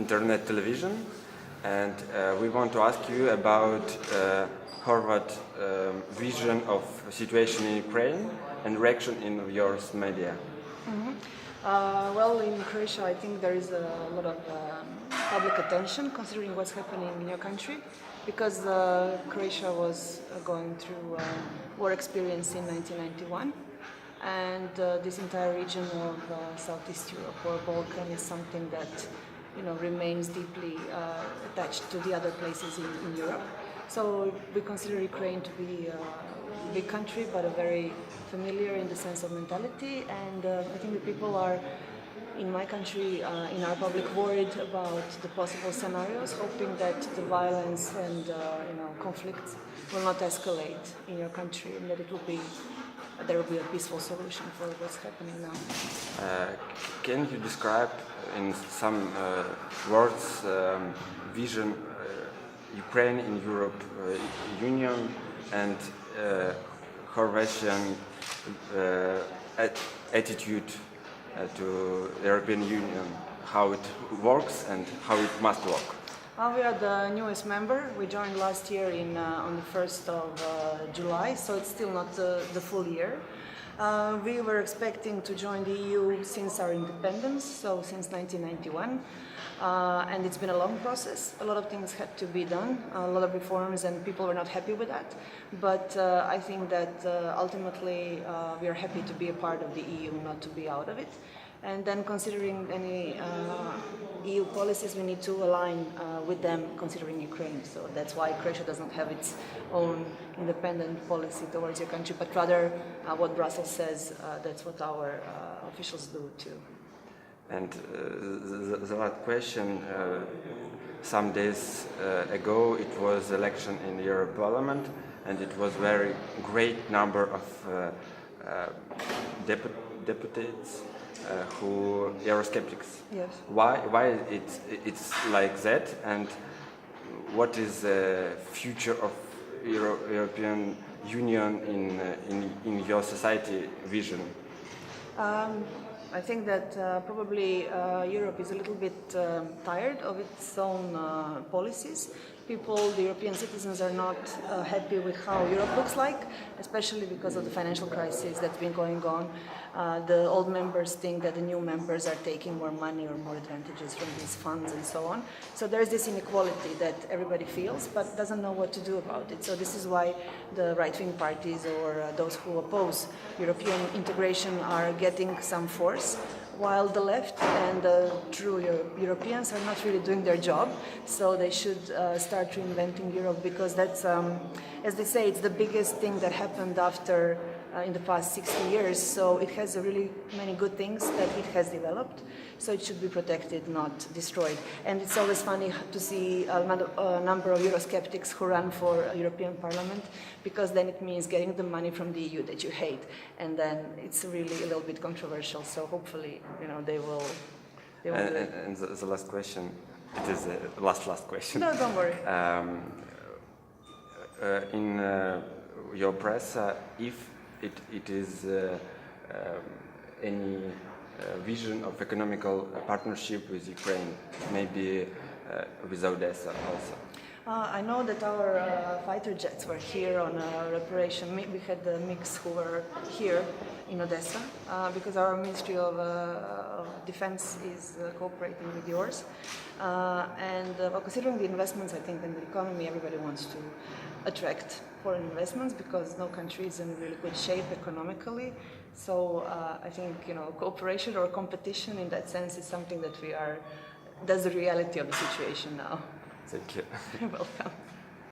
internet television, and we want to ask you about Horvat vision of situation in Ukraine and reaction in your media. Well, in Croatia, I think there is a lot of public attention considering what's happening in your country, because Croatia was going through war experience in 1991, and this entire region of Southeast Europe or Balkan is something that remains deeply attached to the other places in Europe. So we consider Ukraine to be a big country, but a very familiar in the sense of mentality, and I think the people are, in my country, in our public, worried about the possible scenarios, hoping that the violence and conflicts will not escalate in your country, and that there will be a peaceful solution for what's happening now. Can you describe in some words vision Ukraine in Europe Union and Horvatian attitude to European Union, how it works and how it must work? We are the newest member. We joined last year on the 1st of July, so it's still not the full year. We were expecting to join the EU since our independence, so since 1991. And it's been a long process. A lot of things had to be done, a lot of reforms, and people were not happy with that. But I think that ultimately we are happy to be a part of the EU, not to be out of it. And then considering any EU policies, we need to align with them considering Ukraine. So that's why Croatia doesn't have its own independent policy towards your country, but rather what Brussels says, that's what our officials do too. And the last question, some days ago it was election in the European Parliament, and it was very great number of deputies who Eurosceptics. Yes. Why it's like that, and what is the future of European Union in your society vision? I think that probably Europe is a little bit tired of its own policies. The European citizens are not happy with how Europe looks like, especially because of the financial crisis that's been going on. The old members think that the new members are taking more money or more advantages from these funds and so on. So there's this inequality that everybody feels but doesn't know what to do about it. So this is why the right-wing parties or those who oppose European integration are getting some force, while the left and the true Europeans are not really doing their job. So they should start reinventing Europe, because that's, as they say, it's the biggest thing that happened after in the past 60 years. So it has really many good things that it has developed. So it should be protected, not destroyed. And it's always funny to see a number of Eurosceptics who run for European Parliament, because then it means getting the money from the EU that you hate, and then it's really a little bit controversial. So hopefully, they will. And the last question, it is the last question. No, don't worry. In your press, if it is any vision of economical partnership with Ukraine, maybe with Odessa also. I know that our fighter jets were here on a reparation. We had the mix who were here in Odessa, because our Ministry of Defense is cooperating with yours. And considering the investments, I think, in the economy, everybody wants to attract foreign investments, because no country is in really good shape economically. So I think cooperation or competition in that sense is something that that's the reality of the situation now. Thank you. You're welcome.